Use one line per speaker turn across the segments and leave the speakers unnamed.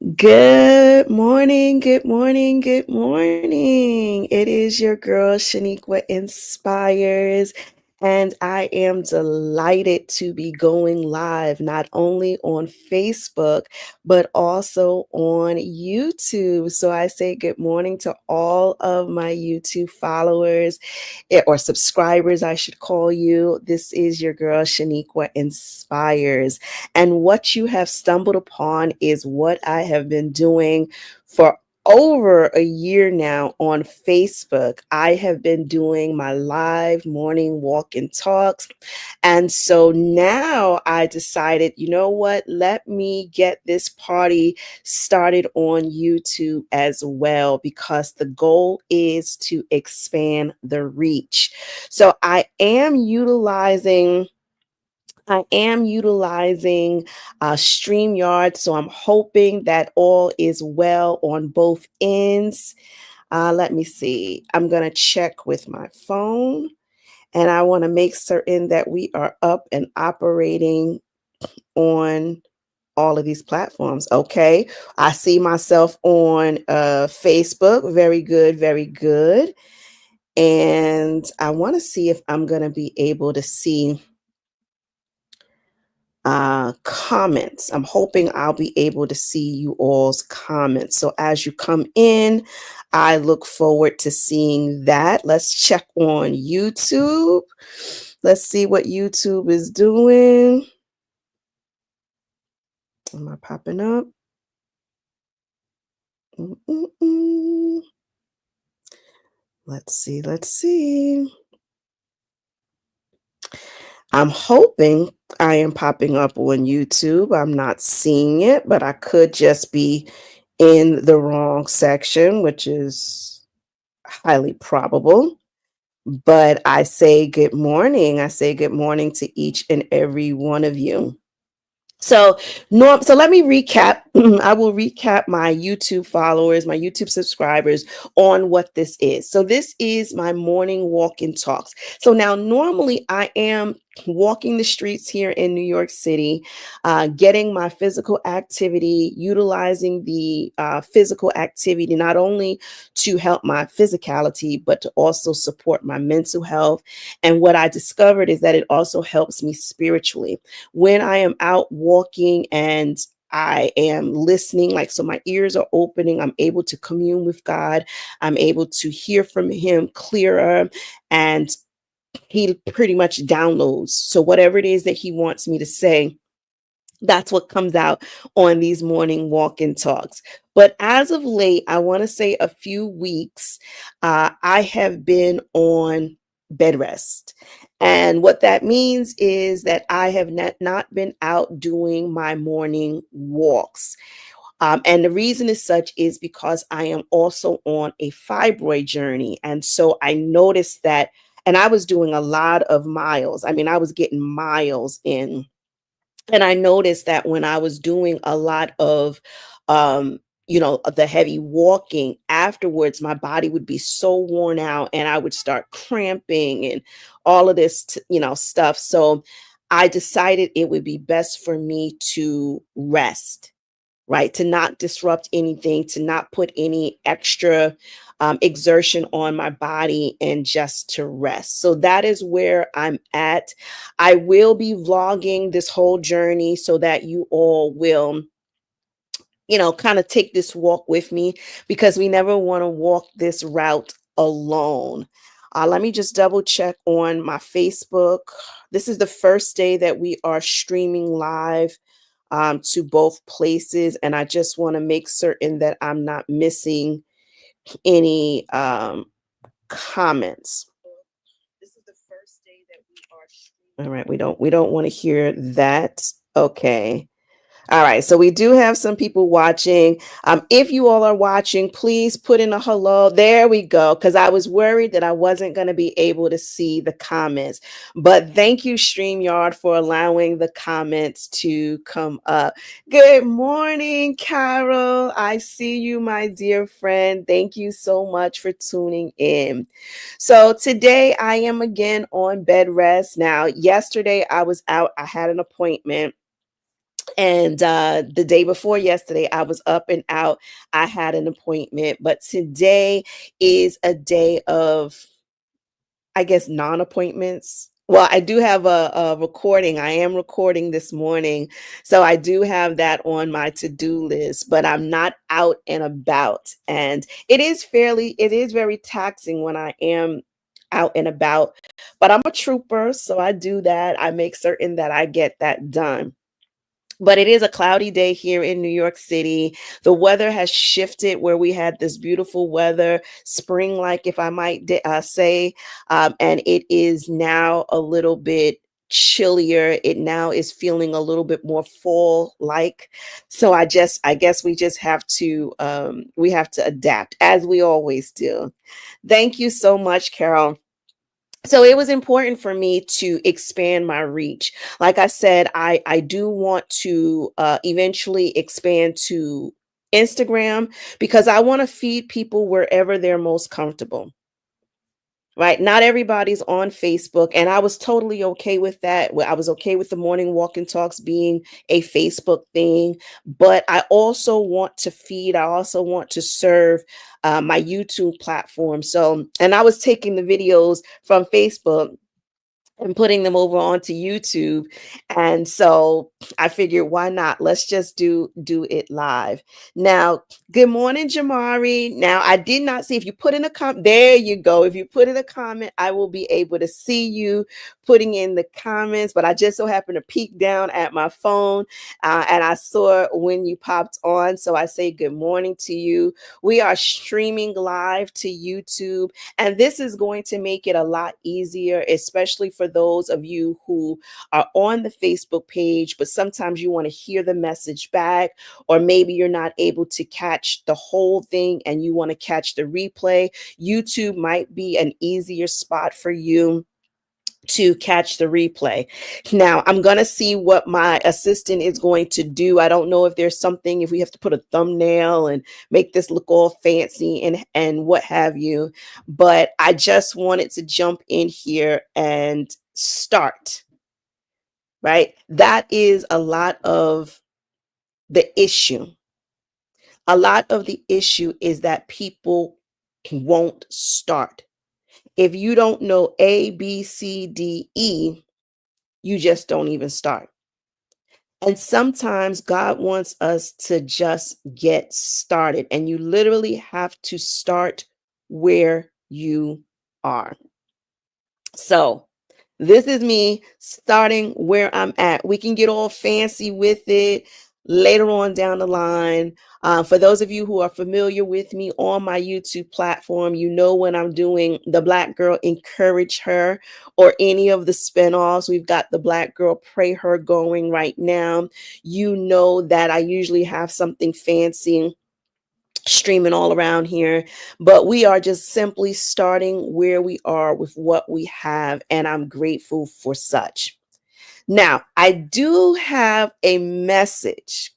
Good morning, good morning, good morning. It is your girl Shaniqua Inspires, and I am delighted to be going live not only on Facebook but also on YouTube. So I say good morning to all of my YouTube followers or subscribers, I should call you. This is your girl Shaniqua Inspires. And what you have stumbled upon is what I have been doing for over a year now on Facebook. I have been doing my live morning walk and talks. And so now I decided, you know what? Let me get this party started on YouTube as well, because the goal is to expand the reach. So I am utilizing StreamYard, so I'm hoping that all is well on both ends. Let me see. I'm going to check with my phone, and I want to make certain that we are up and operating on all of these platforms. Okay. I see myself on Facebook. Very good. Very good. And I want to see if I'm going to be able to see comments. I'm hoping I'll be able to see you all's comments. So as you come in, I look forward to seeing that. Let's check on YouTube. Let's see what YouTube is doing. Am I popping up? Mm-mm-mm. Let's see. Let's see. I'm hoping I am popping up on YouTube. I'm not seeing it, but I could just be in the wrong section, which is highly probable. But I say good morning. I say good morning to each and every one of you. So, so let me recap. I will recap my YouTube followers, my YouTube subscribers on what this is. So, this is my morning walk and talks. So, now normally I am walking the streets here in New York City, getting my physical activity, utilizing the physical activity not only to help my physicality, but to also support my mental health. And what I discovered is that it also helps me spiritually when I am out walking and I am listening, like, so my ears are opening. I'm able to commune with God. I'm able to hear from Him clearer, and He pretty much downloads. So, whatever it is that He wants me to say, that's what comes out on these morning walk and talks. But as of late, I want to say a few weeks, I have been on bed rest. And what that means is that I have not been out doing my morning walks. And the reason is such is because I am also on a fibroid journey. And so I noticed that, and I was doing a lot of miles. I mean, I was getting miles in, and I noticed that when I was doing a lot of, the heavy walking afterwards, my body would be so worn out and I would start cramping and all of this, stuff. So I decided it would be best for me to rest, right? To not disrupt anything, to not put any extra exertion on my body, and just to rest. So that is where I'm at. I will be vlogging this whole journey so that you all will, kind of take this walk with me, because we never want to walk this route alone. Let me just double check on my Facebook. This is the first day that we are streaming live to both places. And I just want to make certain that I'm not missing any comments. This is the first day that we are streaming. All right, we don't want to hear that. Okay. All right, so we do have some people watching. If you all are watching, please put in a hello. There we go, because I was worried that I wasn't going to be able to see the comments. But thank you, StreamYard, for allowing the comments to come up. Good morning, Carol. I see you, my dear friend. Thank you so much for tuning in. So today I am again on bed rest. Now, yesterday I was out. I had an appointment. And the day before yesterday, I was up and out. I had an appointment, but today is a day of, I guess, non-appointments. Well, I do have a recording. I am recording this morning. So I do have that on my to-do list, but I'm not out and about. And it is very taxing when I am out and about, but I'm a trooper. So I do that. I make certain that I get that done. But it is a cloudy day here in New York City. The weather has shifted where we had this beautiful weather, spring like, if I might say, and it is now a little bit chillier. It now is feeling a little bit more fall like. So I guess we have to adapt as we always do. Thank you so much, Carol. So it was important for me to expand my reach. Like I said, I do want to eventually expand to Instagram because I want to feed people wherever they're most comfortable. Right? Not everybody's on Facebook, and I was totally okay with that. I was okay with the morning walk and talks being a Facebook thing, but I also want to feed. I also want to serve my YouTube platform. So, and I was taking the videos from Facebook and putting them over onto YouTube. And so I figured, why not? Let's just do it live. Now, good morning, Jamari. Now, I did not see if you put in a comment. There you go. If you put in a comment, I will be able to see you putting in the comments. But I just so happened to peek down at my phone and I saw when you popped on. So I say good morning to you. We are streaming live to YouTube. And this is going to make it a lot easier, especially for those of you who are on the Facebook page, but sometimes you want to hear the message back, or maybe you're not able to catch the whole thing and you want to catch the replay. YouTube might be an easier spot for you to catch the replay. Now, I'm going to see what my assistant is going to do. I don't know if there's something, if we have to put a thumbnail and make this look all fancy and what have you, but I just wanted to jump in here and start, right? That is a lot of the issue. A lot of the issue is that people won't start. If you don't know A, B, C, D, E, you just don't even start. And sometimes God wants us to just get started, and you literally have to start where you are. So, this is me starting where I'm at. We can get all fancy with it later on down the line. For those of you who are familiar with me on my YouTube platform, you know when I'm doing the Black Girl Encourage Her or any of the spinoffs. We've got the Black Girl Pray Her going right now. You know that I usually have something fancy streaming all around here, but we are just simply starting where we are with what we have, and I'm grateful for such. Now, I do have a message.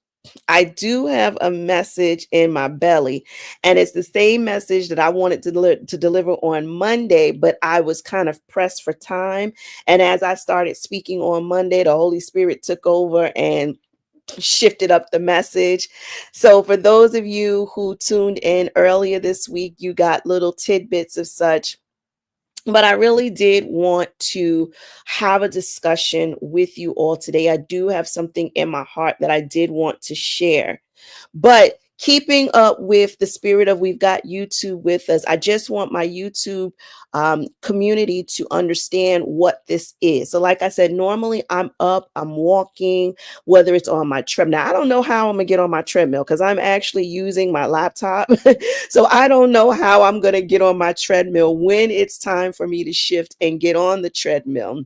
I do have a message in my belly, and it's the same message that I wanted to deliver on Monday, but I was kind of pressed for time. And as I started speaking on Monday, the Holy Spirit took over and shifted up the message. So for those of you who tuned in earlier this week, you got little tidbits of such. But I really did want to have a discussion with you all today. I do have something in my heart that I did want to share. But keeping up with the spirit of we've got YouTube with us, I just want my YouTube community to understand what this is. So, like I said, normally I'm up, I'm walking, whether it's on my treadmill. Now, I don't know how I'm going to get on my treadmill because I'm actually using my laptop. So, I don't know how I'm going to get on my treadmill when it's time for me to shift and get on the treadmill.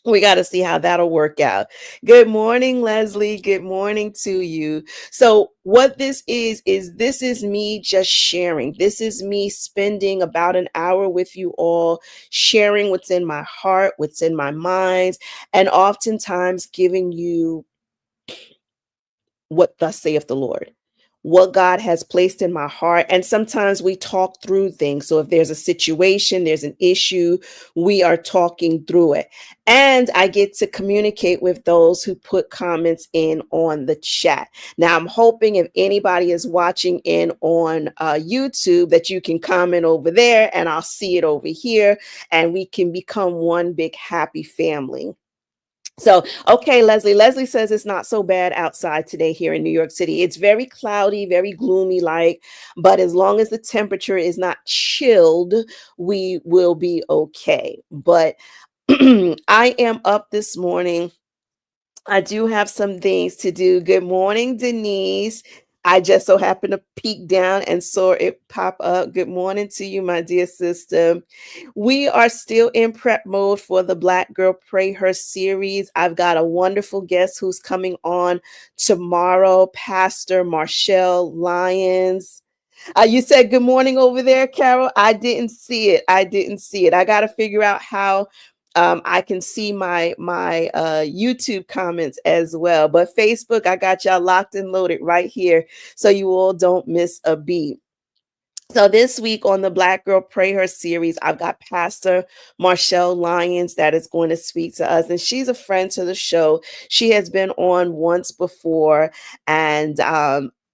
We got to see how that'll work out. Good morning, Leslie. Good morning to you. So, what this is me just sharing. This is me spending about an hour with you all, sharing what's in my heart, what's in my mind, and oftentimes giving you what thus saith the Lord. what God has placed in my heart. And sometimes we talk through things. So if there's a situation, there's an issue, we are talking through it. And I get to communicate with those who put comments in on the chat. Now, I'm hoping if anybody is watching in on YouTube that you can comment over there and I'll see it over here and we can become one big happy family. So, okay, Leslie. Leslie says it's not so bad outside today here in New York City. It's very cloudy, very gloomy like, but as long as the temperature is not chilled, we will be okay. But I am up this morning. I do have some things to do. Good morning, Denise. I just so happened to peek down and saw it pop up. Good morning to you, my dear sister. We are still in prep mode for the Black Girl Pray Her series. I've got a wonderful guest who's coming on tomorrow, Pastor Marshall Lyons. You said good morning over there, Carol. I didn't see it. I didn't see it. I got to figure out how I can see my YouTube comments as well. But Facebook, I got y'all locked and loaded right here, so you all don't miss a beat. So this week on the Black Girl Pray Her series, I've got Pastor Marshall Lyons that is going to speak to us. And she's a friend to the show. She has been on once before. And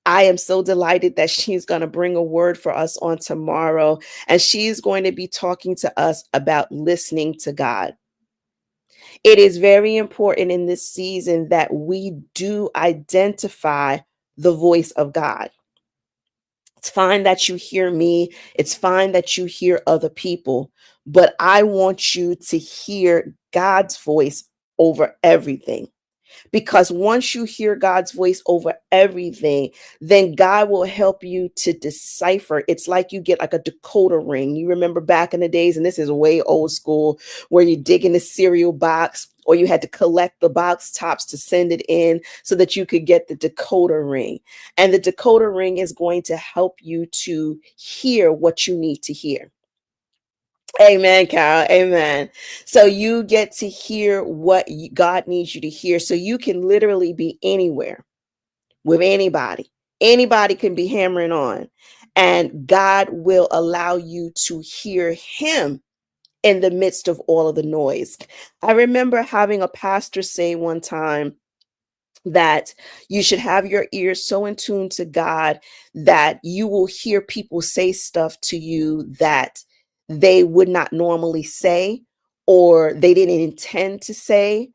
I am so delighted that she's going to bring a word for us on tomorrow. And she's going to be talking to us about listening to God. It is very important in this season that we do identify the voice of God. It's fine that you hear me. It's fine that you hear other people, but I want you to hear God's voice over everything. Because once you hear God's voice over everything, then God will help you to decipher. It's like you get like a decoder ring. You remember back in the days, and this is way old school, where you dig in the cereal box or you had to collect the box tops to send it in so that you could get the decoder ring. And the decoder ring is going to help you to hear what you need to hear. Amen, Carol. Amen. So you get to hear what God needs you to hear. So you can literally be anywhere with anybody. Anybody can be hammering on, and God will allow you to hear Him in the midst of all of the noise. I remember having a pastor say one time that you should have your ears so in tune to God that you will hear people say stuff to you that they would not normally say or they didn't intend to say.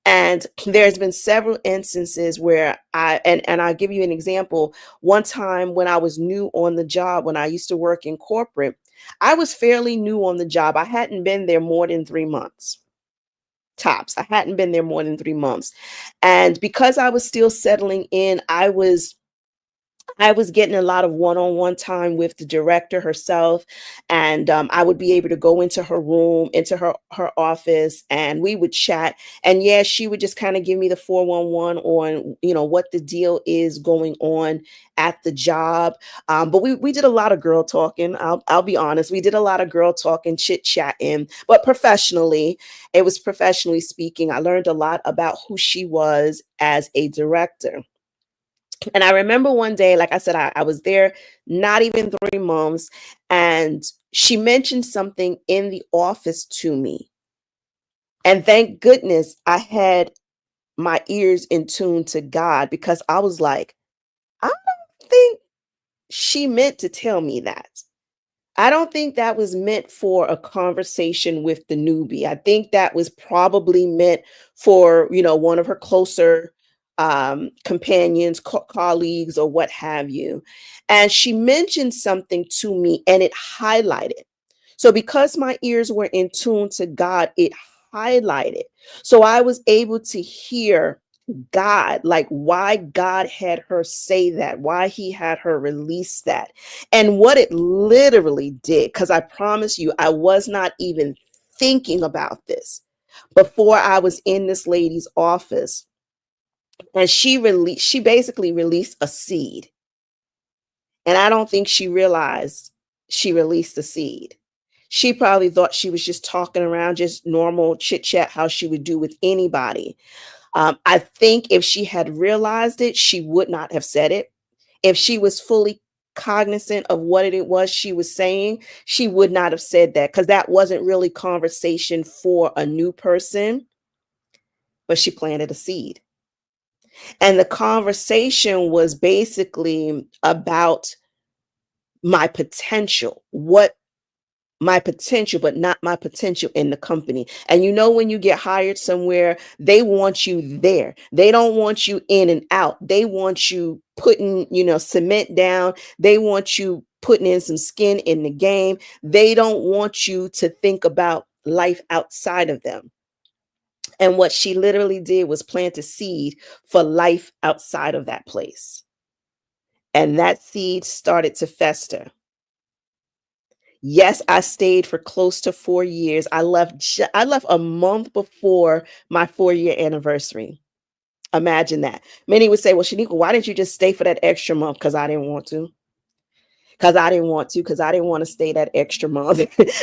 And there's been several instances where and I'll give you an example. One time when I was new on the job, when I used to work in corporate, I was fairly new on the job. I hadn't been there more than 3 months tops. I hadn't been there more than 3 months. And because I was still settling in, I was getting a lot of one-on-one time with the director herself, and I would be able to go into her room, into her office, and we would chat. And yeah, she would just kind of give me the 411 on, what the deal is going on at the job. But we did a lot of girl talking. I'll be honest, we did a lot of girl talking, chit chatting, but professionally, it was professionally speaking. I learned a lot about who she was as a director. And I remember one day, like I said, I was there not even 3 months, and she mentioned something in the office to me. And thank goodness I had my ears in tune to God, because I was like, I don't think she meant to tell me that. I don't think that was meant for a conversation with the newbie. I think that was probably meant for, one of her closer companions, colleagues, or what have you. And she mentioned something to me and it highlighted. So because my ears were in tune to God, it highlighted. So I was able to hear God, like why God had her say that, why He had her release that, and what it literally did. Because I promise you, I was not even thinking about this before I was in this lady's office. And she basically released a seed. And I don't think she realized she released a seed. She probably thought she was just talking around, just normal chit chat, how she would do with anybody. I think if she had realized it, she would not have said it. If she was fully cognizant of what it was she was saying, she would not have said that, because that wasn't really conversation for a new person, but she planted a seed. And the conversation was basically about my potential, what my potential, but not my potential in the company. And you know, when you get hired somewhere, they want you there. They don't want you in and out. They want you putting, cement down. They want you putting in some skin in the game. They don't want you to think about life outside of them. And what she literally did was plant a seed for life outside of that place. And that seed started to fester. Yes, I stayed for close to 4 years. I left a month before my 4-year anniversary. Imagine that. Many would say, "Well, Shanika, why didn't you just stay for that extra month?" Because I didn't want to. Because I didn't want to stay that extra month.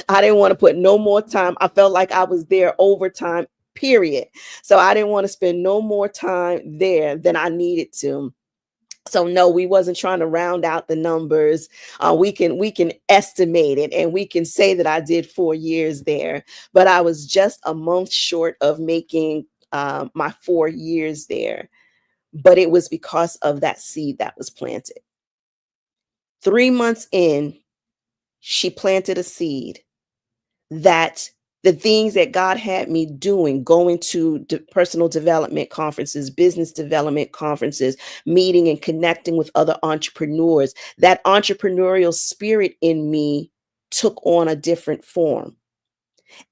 I didn't want to put no more time. I felt like I was there overtime, period. So I didn't want to spend no more time there than I needed to. So no, we wasn't trying to round out the numbers. We can estimate it, and we can say that I did 4 years there, but I was just a month short of making my 4 years there. But it was because of that seed that was planted. 3 months in, she planted a seed that the things that God had me doing, going to personal development conferences, business development conferences, meeting and connecting with other entrepreneurs, that entrepreneurial spirit in me took on a different form.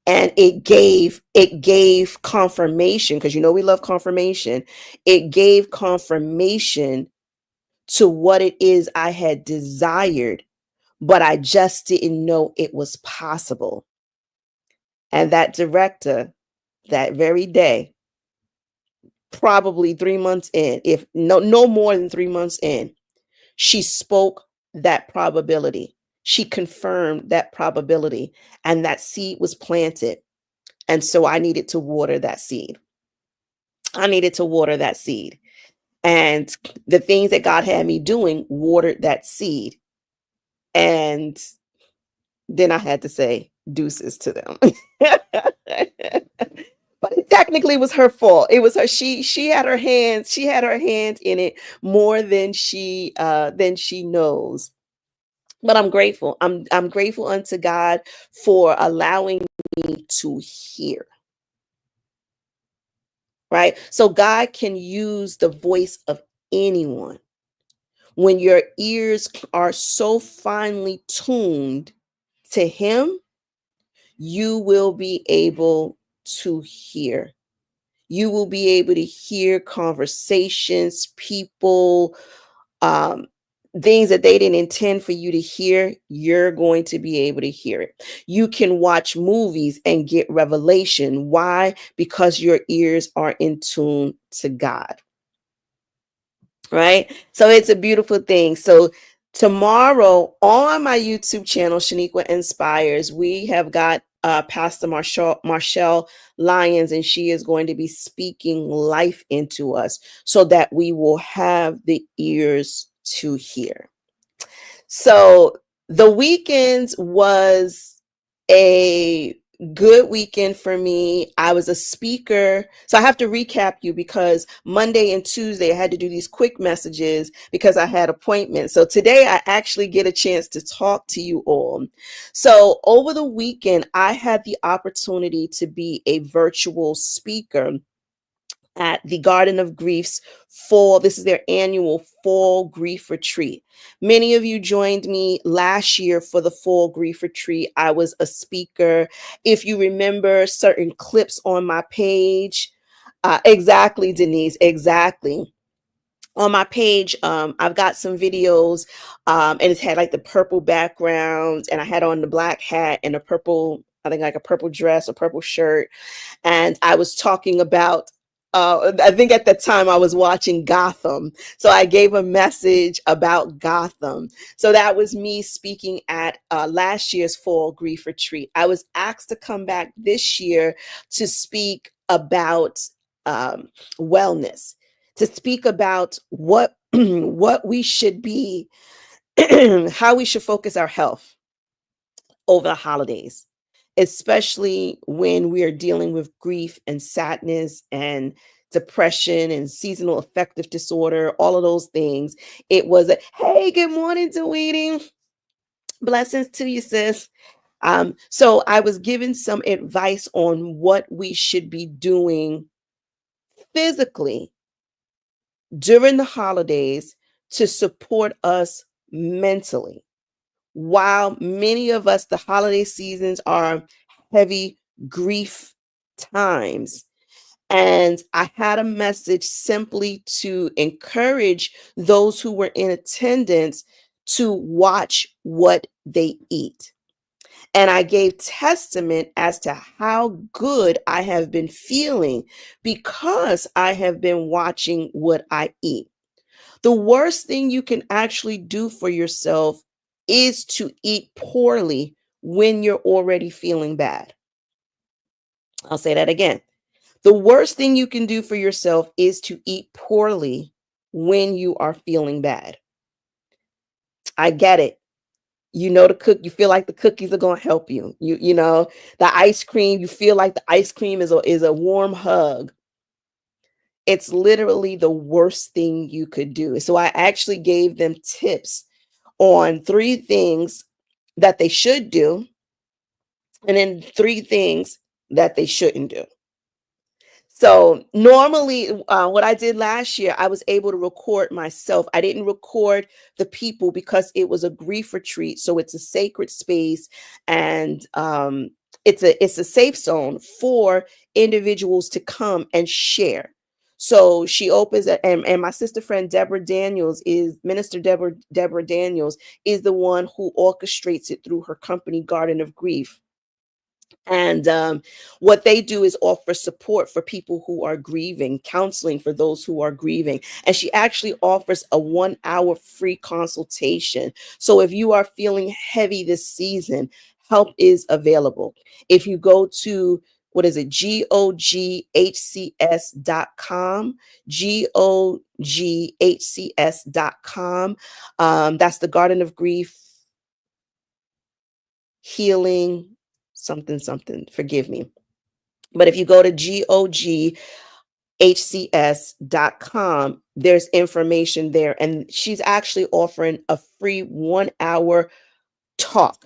And it gave confirmation, because we love confirmation. It gave confirmation to what it is I had desired, but I just didn't know it was possible. And that director, that very day, probably 3 months in, if no more than 3 months in, she spoke that probability. She confirmed that probability, and that seed was planted. And so I needed to water that seed. I needed to water that seed. And the things that God had me doing watered that seed. And then I had to say deuces to them. But it technically was her fault. It was her. She had her hands. She had her hands in it more than she knows. But I'm grateful. I'm grateful unto God for allowing me to hear. Right. So God can use the voice of anyone. When your ears are so finely tuned to Him, you will be able to hear. You will be able to hear conversations, people, um, things that they didn't intend for you to hear. You're going to be able to hear it. You can watch movies and get revelation. Why? Because your ears are in tune to God. Right? So it's a beautiful thing. So tomorrow on my YouTube channel, Shaniqua Inspires, we have got Pastor Marshall Lyons, and she is going to be speaking life into us so that we will have the ears to hear. So the weekends was a good weekend for me. I was a speaker. So I have to recap you, because Monday and Tuesday I had to do these quick messages because I had appointments. So today I actually get a chance to talk to you all. So over the weekend, I had the opportunity to be a virtual speaker at the Garden of Grief's fall. This is their annual fall grief retreat. Many of you joined me last year for the fall grief retreat. I was a speaker. If you remember certain clips on my page, exactly, Denise, exactly. On my page, I've got some videos, and it's had like the purple background, and I had on the black hat and a purple, I think like a purple dress, a purple shirt, and I was talking about, I think at the time I was watching Gotham. So I gave a message about Gotham. So that was me speaking at last year's fall grief retreat. I was asked to come back this year to speak about wellness, to speak about what what we should be, how we should focus our health over the holidays, especially when we are dealing with grief and sadness and depression and seasonal affective disorder, all of those things. It was a hey, good morning, Deweyty. Blessings to you, sis. So I was given some advice on what we should be doing physically during the holidays to support us mentally. While many of us, the holiday seasons are heavy grief times. And I had a message simply to encourage those who were in attendance to watch what they eat. And I gave testament as to how good I have been feeling because I have been watching what I eat. The worst thing you can actually do for yourself is to eat poorly when you're already feeling bad. I'll say that again. The worst thing you can do for yourself is to eat poorly when you are feeling bad. I get it. You know the cook, you feel like the cookies are going to help you. You know, the ice cream, you feel like the ice cream is a warm hug. It's literally the worst thing you could do. So I actually gave them tips on 3 things that they should do, and then 3 things that they shouldn't do. So normally, what I did last year, I was able to record myself. I didn't record the people because it was a grief retreat. So it's a sacred space, and it's a safe zone for individuals to come and share. So she opens it, and my sister friend Deborah Daniels is Minister Deborah Daniels is the one who orchestrates it through her company, Garden of Grief. And what they do is offer support for people who are grieving, counseling for those who are grieving. And she actually offers a 1 hour free consultation. So if you are feeling heavy this season, help is available. If you go to what is it? GOGHCS.com, GOGHCS.com. That's the Garden of Grief Healing something something, forgive me. But if you go to GOGHCS.com, there's information there. And she's actually offering a free 1 hour talk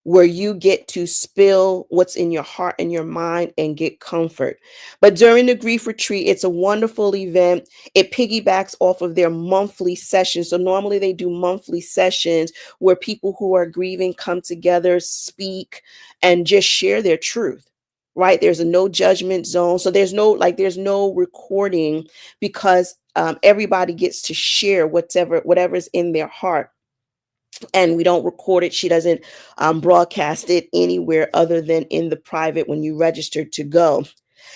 where you get to spill what's in your heart and your mind and get comfort. But during the grief retreat, it's a wonderful event. It piggybacks off of their monthly sessions. So normally they do monthly sessions where people who are grieving come together, speak, and just share their truth. Right? There's a no judgment zone. So there's no recording because everybody gets to share whatever's in their heart, and we don't record it. She doesn't broadcast it anywhere other than in the private when you register to go.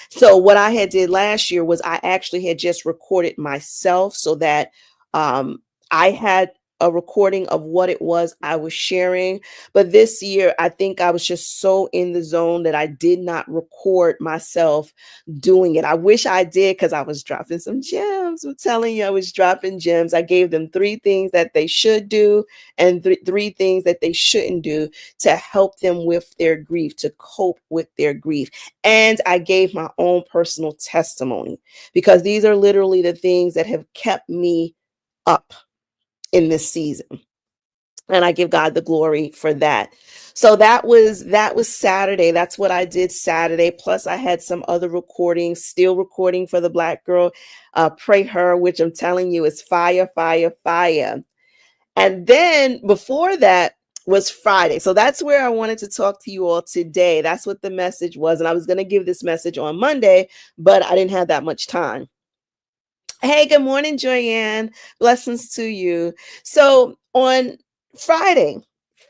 So what I had did last year was I actually had just recorded myself so that I had a recording of what it was I was sharing. But this year, I think I was just so in the zone that I did not record myself doing it. I wish I did because I was dropping some gems. I'm telling you, I was dropping gems. I gave them 3 things that they should do and three things that they shouldn't do to help them with their grief, to cope with their grief. And I gave my own personal testimony because these are literally the things that have kept me up in this season. And I give God the glory for that. So that was Saturday. That's what I did Saturday. Plus I had some other recordings, still recording for the Black girl, Pray Her, which I'm telling you is fire, fire, fire. And then before that was Friday. So that's where I wanted to talk to you all today. That's what the message was. And I was going to give this message on Monday, but I didn't have that much time. Hey, good morning, Joyanne. Blessings to you. So on Friday,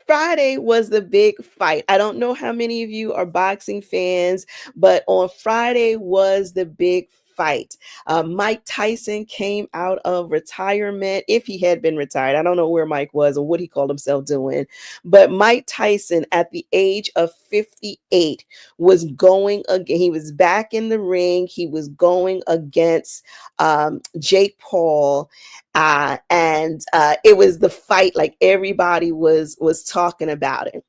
Friday was the big fight. I don't know how many of you are boxing fans, but on Friday was the big fight. Mike Tyson came out of retirement, if he had been retired. I don't know where Mike was or what he called himself doing, but Mike Tyson, at the age of 58, was going again. He was back in the ring. He was going against Jake Paul, and it was the fight, like everybody was talking about it.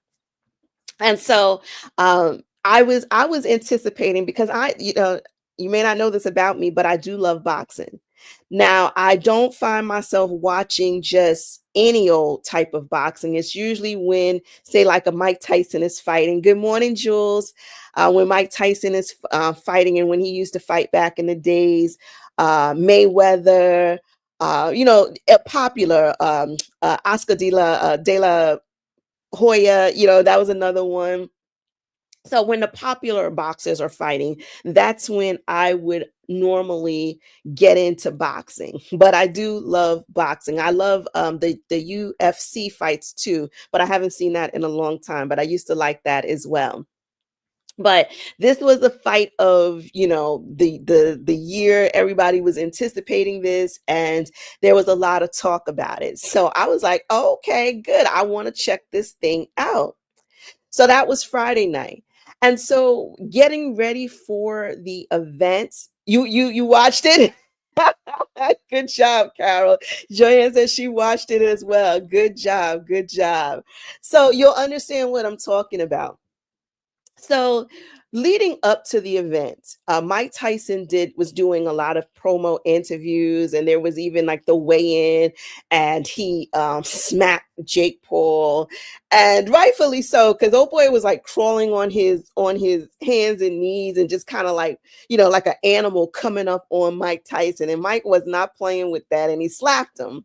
And so I was anticipating, because you may not know this about me, but I do love boxing. Now, I don't find myself watching just any old type of boxing. It's usually when, say, like a Mike Tyson is fighting. Good morning, Jules. When Mike Tyson is fighting, and when he used to fight back in the days, Mayweather, popular, Oscar de la Hoya, that was another one. So when the popular boxers are fighting, that's when I would normally get into boxing. But I do love boxing. I love the UFC fights too, but I haven't seen that in a long time. But I used to like that as well. But this was the fight of, the year. Everybody was anticipating this, and there was a lot of talk about it. So I was like, oh, okay, good. I want to check this thing out. So that was Friday night. And so getting ready for the event, you watched it? Good job, Carol. Joanne says she watched it as well. Good job. Good job. So you'll understand what I'm talking about. So leading up to the event, Mike Tyson was doing a lot of promo interviews, and there was even like the weigh-in, and he smacked Jake Paul, and rightfully so, because old boy was like crawling on his hands and knees, and just kind of like, like an animal coming up on Mike Tyson, and Mike was not playing with that, and he slapped him.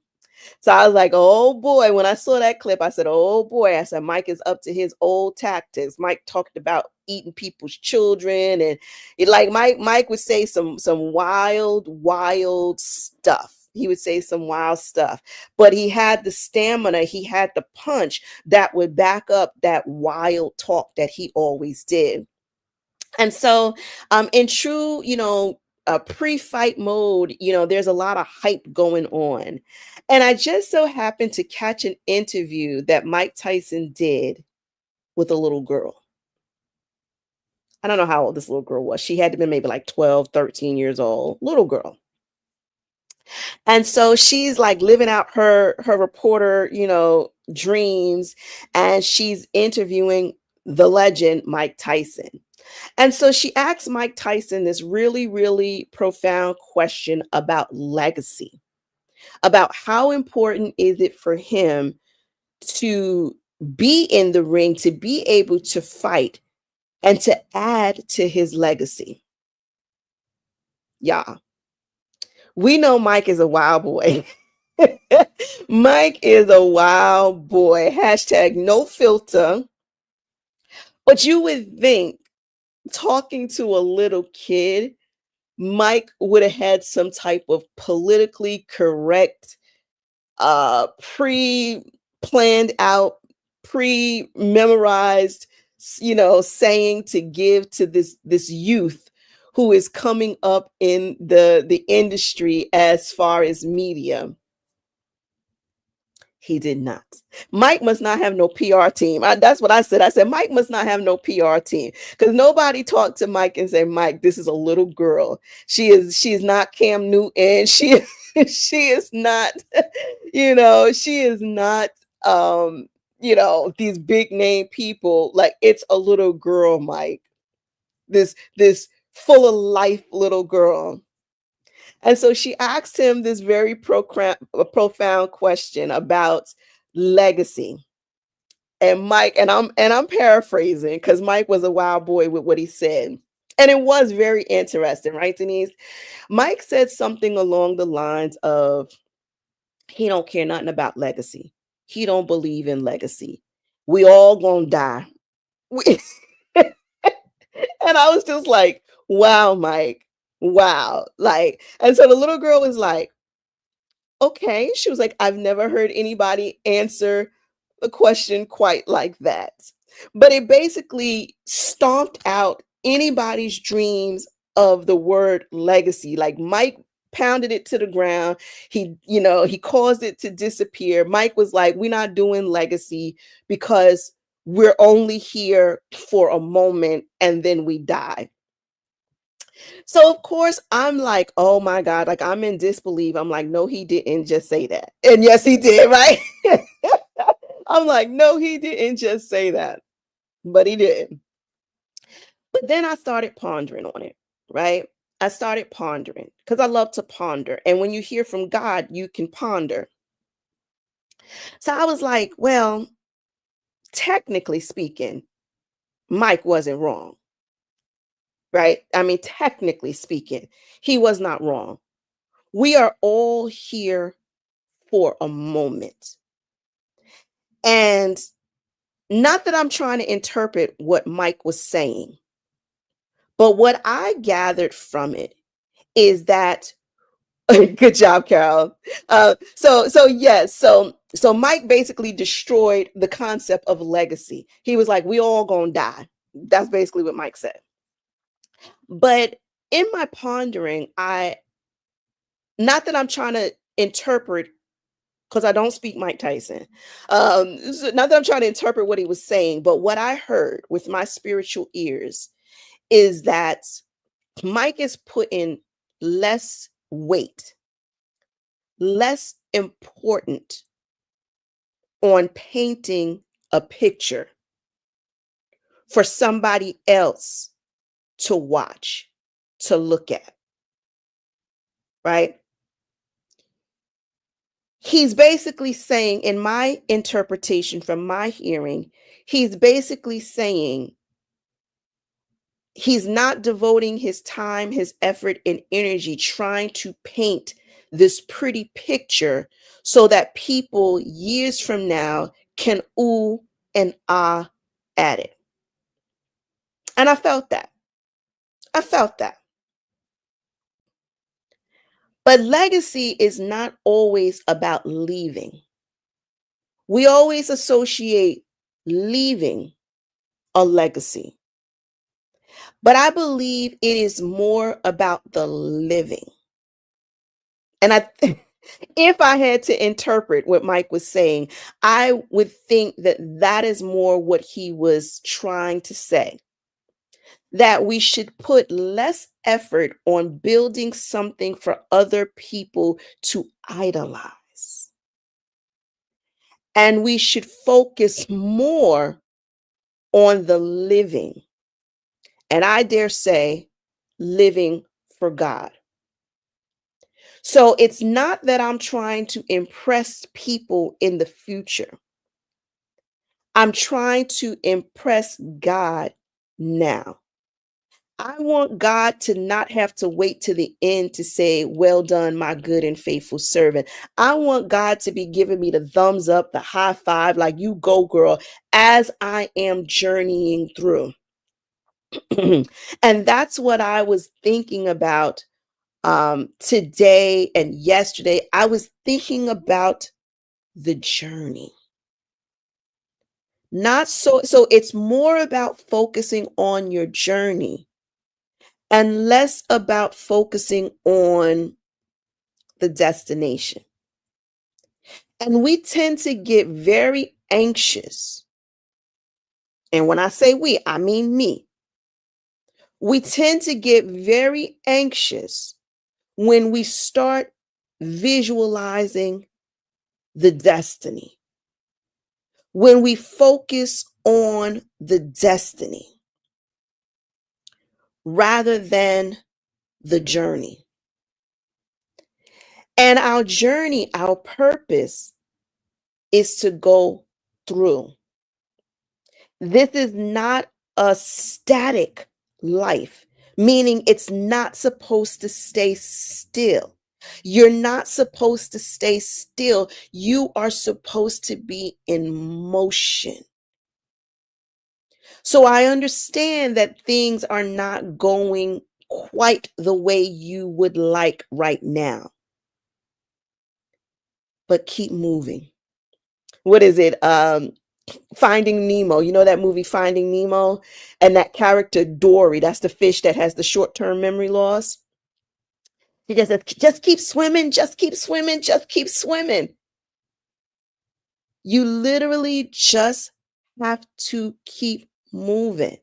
So I was like, oh boy, when I saw that clip, I said, oh boy, I said, Mike is up to his old tactics. Mike talked about eating people's children, and Mike would say some wild stuff. He would say some wild stuff, but he had the stamina, he had the punch that would back up that wild talk that he always did. And so, in true, pre-fight mode, there's a lot of hype going on. And I just so happened to catch an interview that Mike Tyson did with a little girl. I don't know how old this little girl was. She had to be maybe like 12, 13 years old, little girl. And so she's like living out her reporter, dreams, and she's interviewing the legend Mike Tyson. And so she asked Mike Tyson this really, really profound question about legacy, about how important is it for him to be in the ring, to be able to fight, and to add to his legacy. Yeah, we know Mike is a wild boy. Mike is a wild boy. Hashtag no filter. But you would think, talking to a little kid, Mike would have had some type of politically correct, pre-planned out, pre-memorized, saying to give to this youth who is coming up in the industry as far as media. He did not. Mike must not have no PR team. That's what I said. I said, Mike must not have no PR team, because nobody talked to Mike and said, Mike, this is a little girl. She is not Cam Newton. She is not, she is not, these big name people. Like, it's a little girl, Mike. This full of life little girl. And so she asked him this very profound question about legacy. And Mike, and I'm paraphrasing, because Mike was a wild boy with what he said. And it was very interesting, right, Denise? Mike said something along the lines of, he don't care nothing about legacy. He don't believe in legacy. We all gonna die. And I was just like, wow, Mike. Wow. Like, and so the little girl was like, okay. She was like, I've never heard anybody answer the question quite like that. But it basically stomped out anybody's dreams of the word legacy. Like Mike pounded it to the ground. He caused it to disappear. Mike was like, we're not doing legacy because we're only here for a moment and then we die. So of course I'm like, oh my God, like I'm in disbelief. I'm like, no, he didn't just say that. And yes, he did, right? I'm like, no, he didn't just say that, but he did. But then I started pondering on it, right? I started pondering because I love to ponder. And when you hear from God, you can ponder. So I was like, well, technically speaking, Mike wasn't wrong, right? I mean, technically speaking, he was not wrong. We are all here for a moment. And not that I'm trying to interpret what Mike was saying, but what I gathered from it is that good job, Carol. So yes, so Mike basically destroyed the concept of legacy. He was like, "We all gonna die." That's basically what Mike said. But in my pondering, I not that I'm trying to interpret because I don't speak Mike Tyson. Not that I'm trying to interpret what he was saying, but what I heard with my spiritual ears is that Mike is putting less weight, less important on painting a picture for somebody else to watch, to look at, right? He's basically saying, in my interpretation from my hearing, he's basically saying he's not devoting his time, his effort, and energy trying to paint this pretty picture so that people years from now can ooh and ah at it. And I felt that. I felt that. But legacy is not always about leaving. We always associate leaving a legacy. But I believe it is more about the living. And if I had to interpret what Mike was saying, I would think that that is more what he was trying to say. That we should put less effort on building something for other people to idolize. And we should focus more on the living. And I dare say, living for God. So it's not that I'm trying to impress people in the future. I'm trying to impress God now. I want God to not have to wait to the end to say, well done, my good and faithful servant. I want God to be giving me the thumbs up, the high five, like you go, girl, as I am journeying through. And that's what I was thinking about today and yesterday. I was thinking about the journey. Not so it's more about focusing on your journey and less about focusing on the destination. And we tend to get very anxious. And when I say we, I mean me. We tend to get very anxious when we start visualizing the destiny, when we focus on the destiny rather than the journey. And our journey, our purpose is to go through. This is not a static life, meaning it's not supposed to stay still. You're not supposed to stay still. You are supposed to be in motion. So I understand that things are not going quite the way you would like right now, but keep moving. What is it? Finding Nemo. You know that movie Finding Nemo? And that character Dory, that's the fish that has the short-term memory loss. He just says, just keep swimming, just keep swimming, just keep swimming. You literally just have to keep moving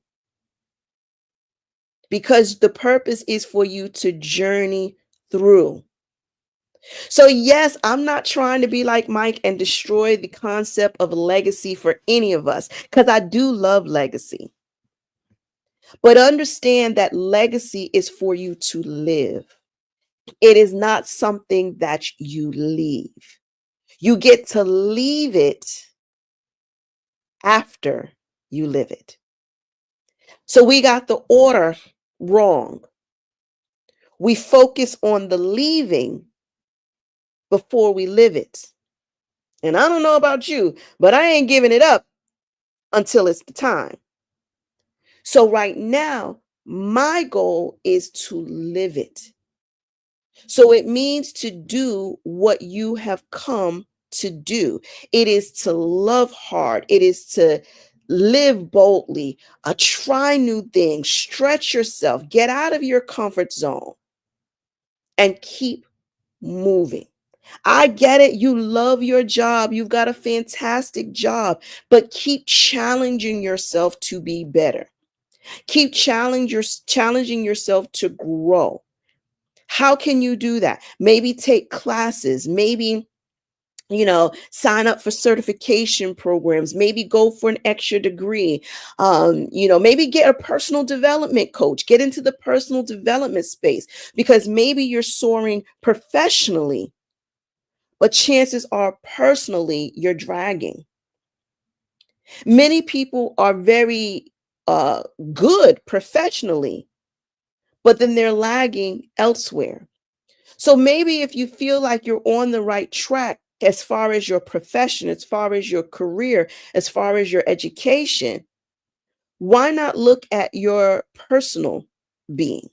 because the purpose is for you to journey through. So, yes, I'm not trying to be like Mike and destroy the concept of legacy for any of us because I do love legacy. But understand that legacy is for you to live. It is not something that you leave. You get to leave it after you live it. So we got the order wrong. We focus on the leaving before we live it. And I don't know about you, but I ain't giving it up until it's the time. So right now, my goal is to live it. So it means to do what you have come to do. It is to love hard. It is to live boldly, try new things, stretch yourself, get out of your comfort zone, and keep moving. I get it. You love your job. You've got a fantastic job, but keep challenging yourself to be better. Keep challenging yourself to grow. How can you do that? Maybe take classes, maybe sign up for certification programs, maybe go for an extra degree, maybe get a personal development coach, get into the personal development space because maybe you're soaring professionally, but chances are personally you're dragging. Many people are very uh, good professionally, but then they're lagging elsewhere. So maybe if you feel like you're on the right track as far as your profession, as far as your career, as far as your education, why not look at your personal being,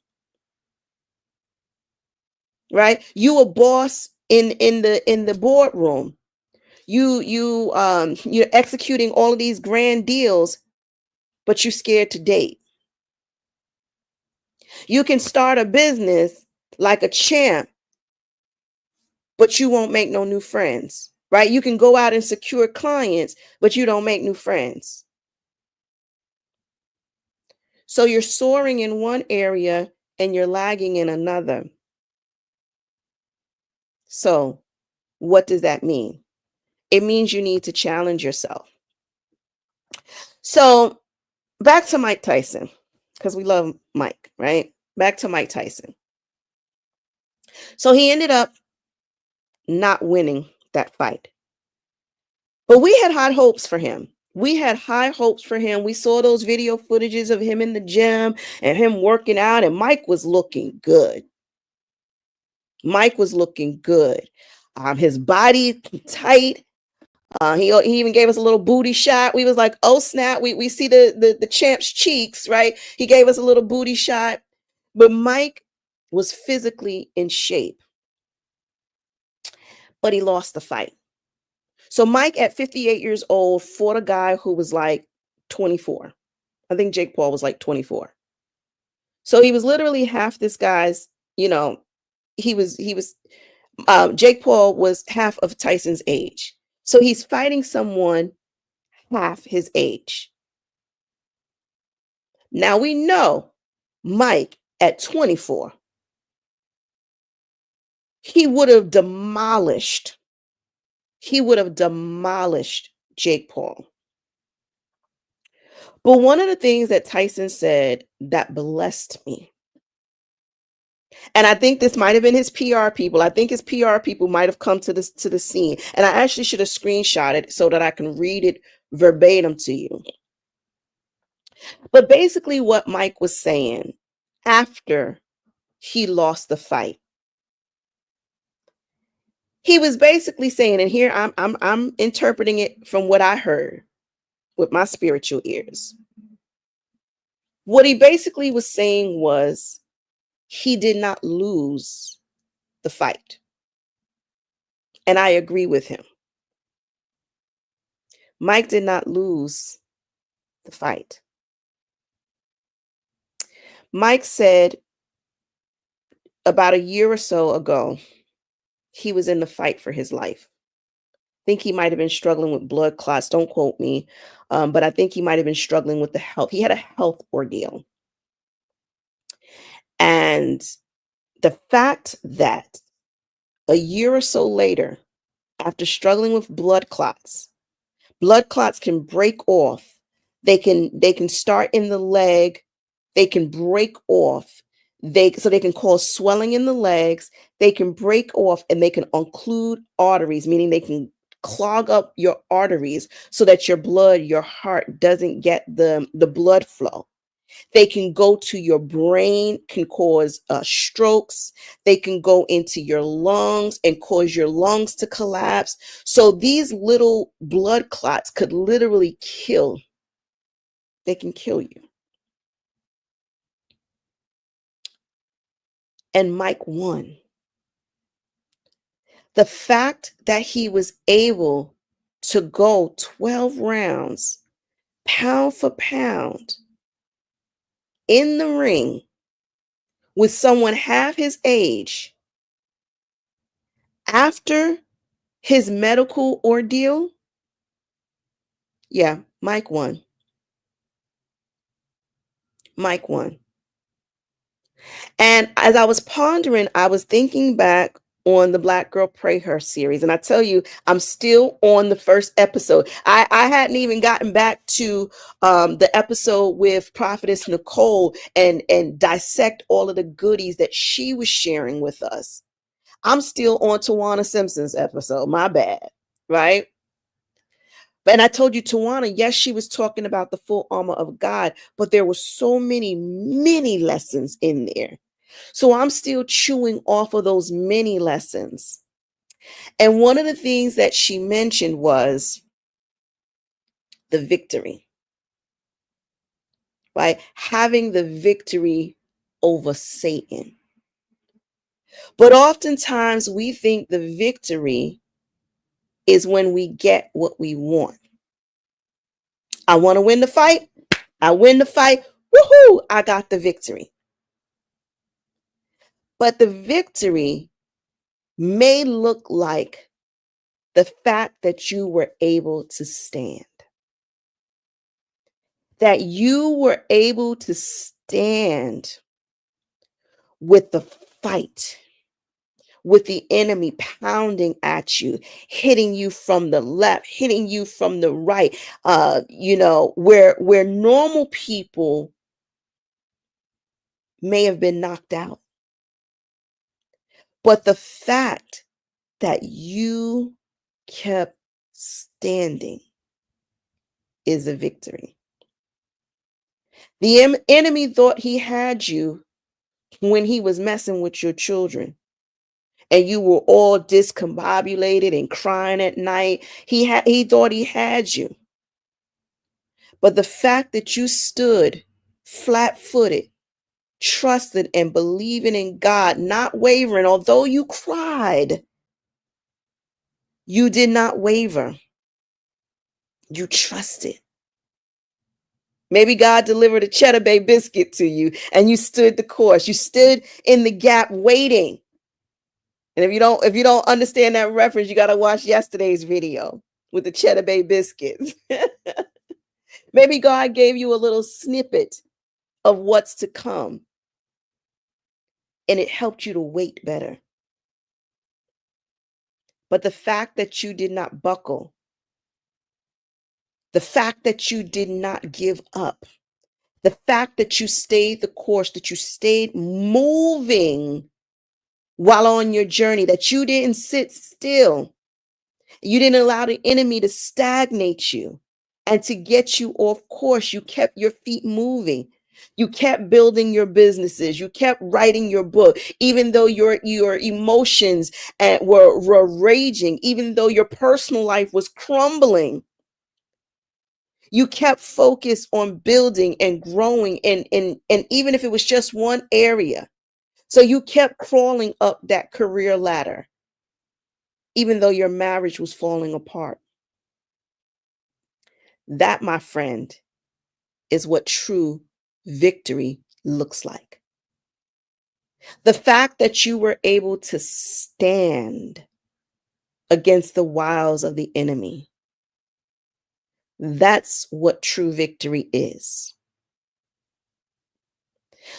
right? You a boss in the boardroom. You're executing all of these grand deals, but you're scared to date. You can start a business like a champ, but you won't make no new friends, right? You can go out and secure clients, but you don't make new friends. So you're soaring in one area and you're lagging in another. So what does that mean? It means you need to challenge yourself. So back to Mike Tyson, because we love Mike, right? Back to Mike Tyson. So he ended up not winning that fight. But we had high hopes for him. We had high hopes for him. We saw those video footages of him in the gym and him working out, and Mike was looking good. Mike was looking good. His body tight. He even gave us a little booty shot. We was like, oh snap! We see the champ's cheeks, right? He gave us a little booty shot. But Mike was physically in shape, but he lost the fight. So Mike, at 58 years old, fought a guy who was like 24. I think Jake Paul was like 24. So he was literally half this guy's, you know, Jake Paul was half of Tyson's age. So he's fighting someone half his age. Now we know Mike at 24, he would have demolished, he would have demolished Jake Paul. But one of the things that Tyson said that blessed me, and I think this might have been his PR people. I think his PR people might have come to the scene. And I actually should have screenshot it so that I can read it verbatim to you. But basically what Mike was saying after he lost the fight, he was basically saying, and here I'm interpreting it from what I heard with my spiritual ears. What he basically was saying was he did not lose the fight. And I agree with him. Mike did not lose the fight. Mike said about a year or so ago, he was in the fight for his life. I think he might have been struggling with blood clots. Don't quote me. But I think he might have been struggling with the health. He had a health ordeal. And the fact that a year or so later, after struggling with blood clots can break off. They can start in the leg, they can break off. They can cause swelling in the legs, they can break off and they can occlude arteries, meaning they can clog up your arteries so that your heart doesn't get the blood flow. They can go to your brain, can cause strokes. They can go into your lungs and cause your lungs to collapse. So these little blood clots could literally kill. They can kill you. And Mike won. The fact that he was able to go 12 rounds, pound for pound, in the ring with someone half his age after his medical ordeal, yeah, Mike won. Mike won. And as I was pondering, I was thinking back on the Black Girl Pray Her series. And I tell you, I'm still on the first episode. I hadn't even gotten back to the episode with Prophetess Nicole and dissect all of the goodies that she was sharing with us. I'm still on Tawana Simpson's episode. My bad. Right. And I told you, Tawana, yes, she was talking about the full armor of God, but there were so many lessons in there. So I'm still chewing off of those many lessons. And one of the things that she mentioned was the victory, right? Having the victory over Satan. But oftentimes we think the victory is when we get what we want. I want to win the fight. I win the fight. Woohoo! I got the victory. But the victory may look like the fact that you were able to stand, that you were able to stand with the fight, with the enemy pounding at you, hitting you from the left, hitting you from the right, where normal people may have been knocked out. But the fact that you kept standing is a victory. The enemy thought he had you when he was messing with your children and you were all discombobulated and crying at night. He thought he had you. But the fact that you stood flat-footed, trusted and believing in God, not wavering, although you cried, you did not waver. You trusted. Maybe God delivered a cheddar bay biscuit to you and you stood the course. You stood in the gap waiting. And if you don't understand that reference, you got to watch yesterday's video with the cheddar bay biscuits. Maybe God gave you a little snippet of what's to come and it helped you to wait better. But the fact that you did not buckle, the fact that you did not give up, the fact that you stayed the course, that you stayed moving while on your journey, that you didn't sit still, you didn't allow the enemy to stagnate you and to get you off course. You kept your feet moving. You kept building your businesses. You kept writing your book, even though your emotions were raging, even though your personal life was crumbling. You kept focused on building and growing, and even if it was just one area. So you kept crawling up that career ladder, even though your marriage was falling apart. That, my friend, is what true victory looks like. The fact that you were able to stand against the wiles of the enemy, that's what true victory is.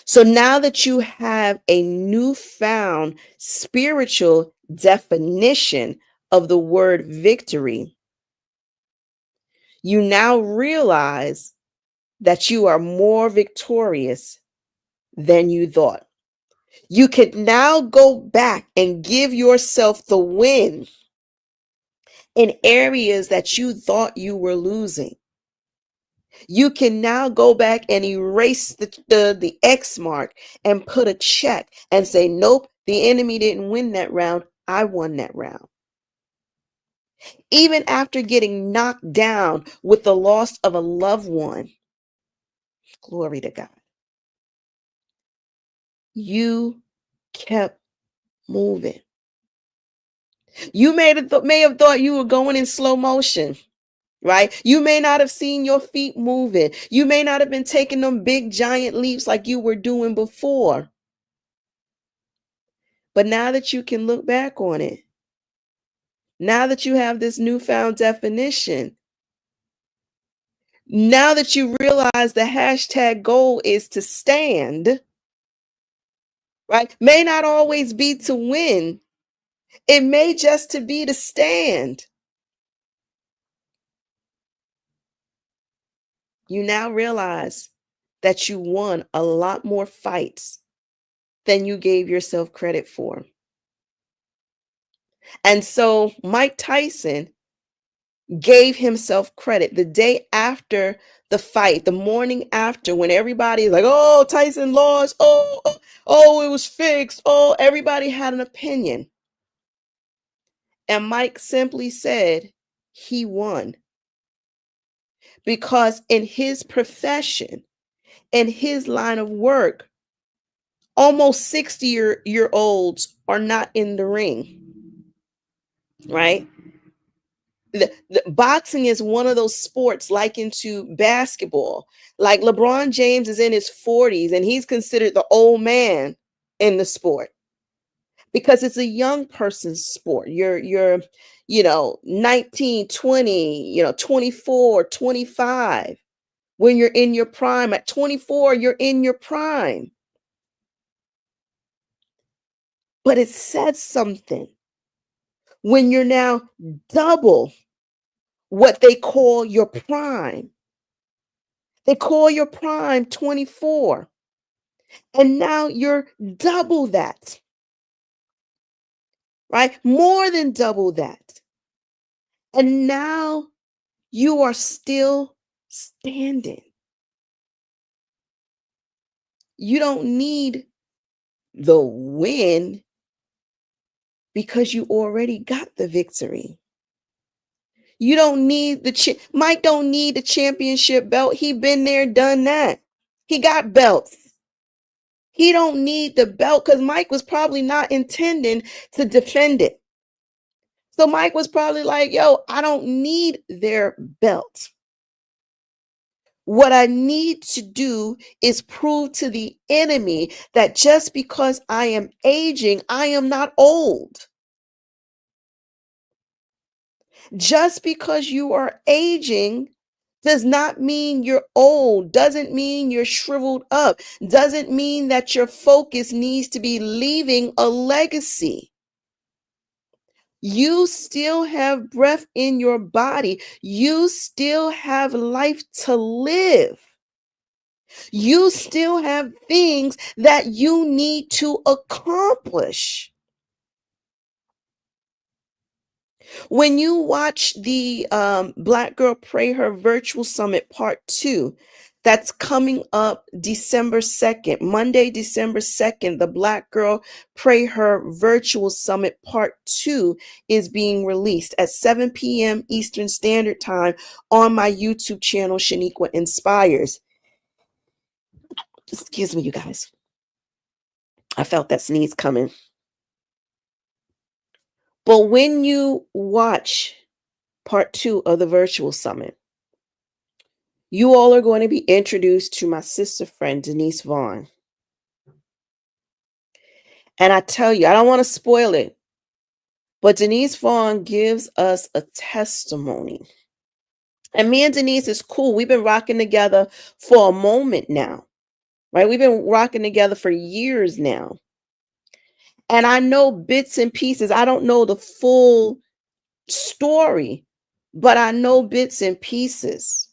So now that you have a newfound spiritual definition of the word victory, you now realize that you are more victorious than you thought. You can now go back and give yourself the win in areas that you thought you were losing. You can now go back and erase the X mark and put a check and say, nope, the enemy didn't win that round. I won that round. Even after getting knocked down with the loss of a loved one, glory to God, you kept moving. You may have thought you were going in slow motion, right? You may not have seen your feet moving. You may not have been taking them big giant leaps like you were doing before. But now that you can look back on it, now that you have this newfound definition, now that you realize the hashtag goal is to stand, right? May not always be to win. It may just to be to stand. You now realize that you won a lot more fights than you gave yourself credit for. And so Mike Tyson gave himself credit the day after the fight, the morning after, when everybody's like, oh, Tyson lost. Oh, it was fixed. Oh, everybody had an opinion. And Mike simply said he won because in his profession, in his line of work, almost 60-year-olds are not in the ring, right? The boxing is one of those sports likened to basketball. Like LeBron James is in his 40s and he's considered the old man in the sport because it's a young person's sport. You're 19, 20, 24, 25. When you're in your prime at 24, you're in your prime. But it says something when you're now double what they call your prime. They call your prime 24. And now you're double that, right? More than double that. And now you are still standing. You don't need the win because you already got the victory. You don't need Mike don't need the championship belt. He been there, done that. He got belts. He don't need the belt because Mike was probably not intending to defend it. So Mike was probably like, yo, I don't need their belt. What I need to do is prove to the enemy that just because I am aging, I am not old. Just because you are aging does not mean you're old, doesn't mean you're shriveled up, doesn't mean that your focus needs to be leaving a legacy. You still have breath in your body. You still have life to live. You still have things that you need to accomplish. When you watch the Black Girl Pray Her Virtual Summit Part 2, that's coming up December 2nd, Monday, December 2nd, the Black Girl Pray Her Virtual Summit Part 2 is being released at 7 p.m. Eastern Standard Time on my YouTube channel, Shaniqua Inspires. Excuse me, you guys. I felt that sneeze coming. But when you watch Part 2 of the Virtual Summit, You all are going to be introduced to my sister friend, Denise Vaughn. And I tell you, I don't want to spoil it, but Denise Vaughn gives us a testimony. And me and Denise is cool. We've been rocking together for a moment now, right? We've been rocking together for years now. And I know bits and pieces. I don't know the full story, but I know bits and pieces.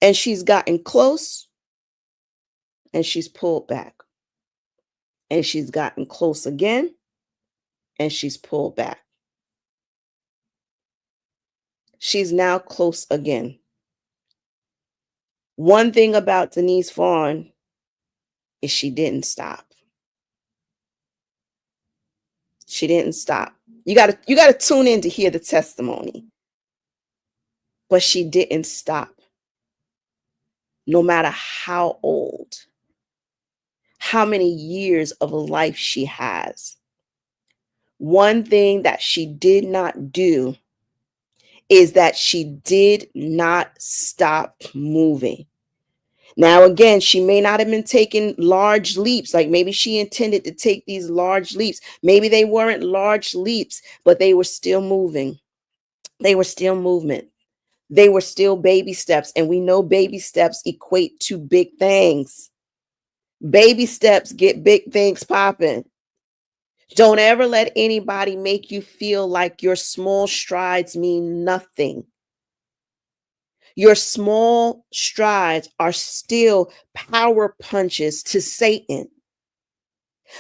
And she's gotten close and she's pulled back. And she's gotten close again and she's pulled back. She's now close again. One thing about Denise Vaughn is she didn't stop. She didn't stop. You gotta tune in to hear the testimony. But she didn't stop. No matter how old, how many years of life she has. One thing that she did not do is that she did not stop moving. Now, again, she may not have been taking large leaps. Like maybe she intended to take these large leaps. Maybe they weren't large leaps, but they were still moving. They were still movement. They were still baby steps. And we know baby steps equate to big things. Baby steps get big things popping. Don't ever let anybody make you feel like your small strides mean nothing. Your small strides are still power punches to Satan.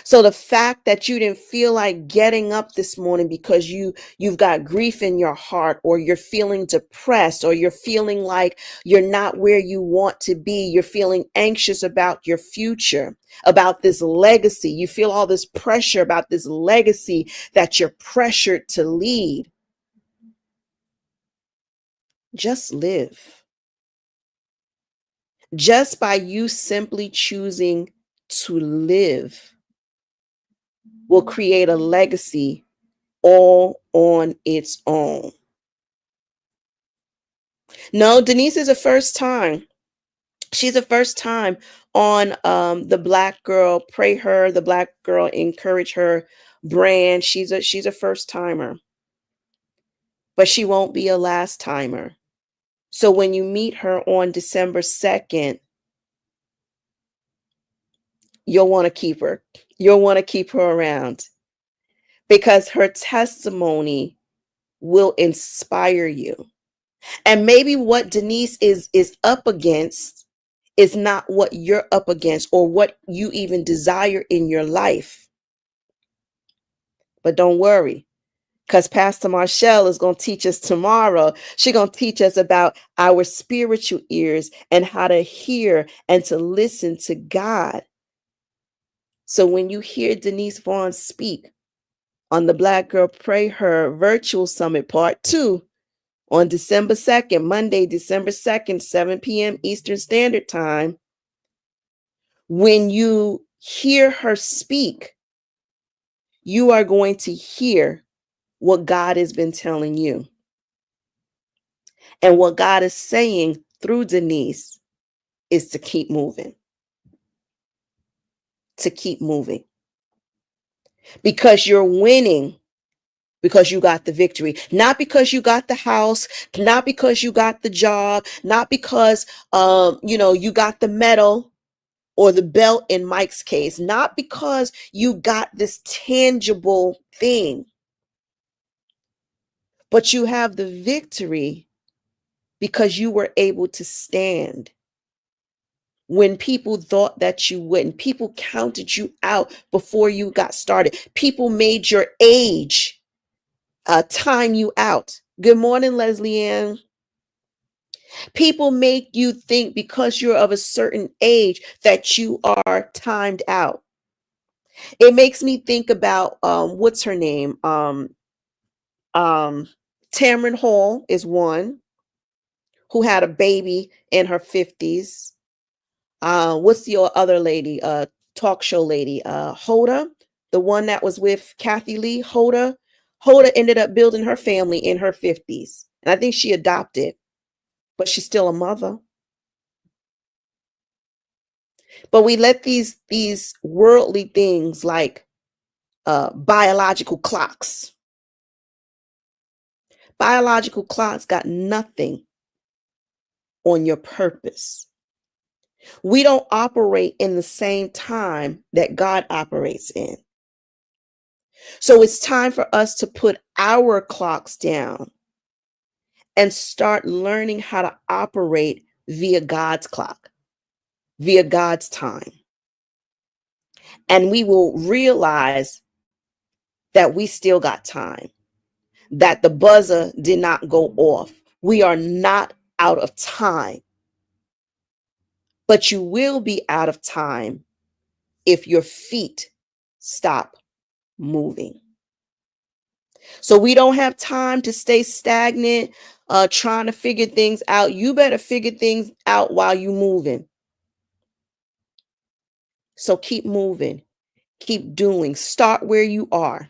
So the fact that you didn't feel like getting up this morning because you've got grief in your heart, or you're feeling depressed, or you're feeling like you're not where you want to be, you're feeling anxious about your future, about this legacy, you feel all this pressure about this legacy that you're pressured to lead. Just live. Just by you simply choosing to live will create a legacy all on its own. No, Denise is a first time. She's a first time on the Black Girl Pray Her, the Black Girl Encourage Her brand. She's a first timer, but she won't be a last timer. So when you meet her on December 2nd, you'll want to keep her. You'll want to keep her around because her testimony will inspire you. And maybe what Denise is up against is not what you're up against or what you even desire in your life. But don't worry, because Pastor Marshall is going to teach us tomorrow. She's going to teach us about our spiritual ears and how to hear and to listen to God. So when you hear Denise Vaughn speak on the Black Girl Pray Her Virtual Summit Part 2 on December 2nd, Monday, December 2nd, 7 p.m. Eastern Standard Time, when you hear her speak, you are going to hear what God has been telling you. And what God is saying through Denise is to keep moving. To keep moving. Because you're winning, because you got the victory. Not because you got the house, not because you got the job, not because you got the medal or the belt in Mike's case, not because you got this tangible thing, but you have the victory because you were able to stand when people thought that you wouldn't. People counted you out before you got started. People made your age time you out. Good morning, Leslie Ann. People make you think because you're of a certain age that you are timed out. It makes me think about what's her name? Tamron Hall is one who had a baby in her 50s. What's your other lady? Talk show lady, Hoda, the one that was with Kathy Lee. Hoda ended up building her family in her 50s, and I think she adopted. but she's still a mother. But we let these worldly things like biological clocks. Biological clocks got nothing on your purpose. We don't operate in the same time that God operates in. So it's time for us to put our clocks down and start learning how to operate via God's clock, via God's time. And we will realize that we still got time, that the buzzer did not go off. We are not out of time, but you will be out of time if your feet stop moving. So we don't have time to stay stagnant, trying to figure things out. You better figure things out while you moving. So keep moving, keep doing, start where you are.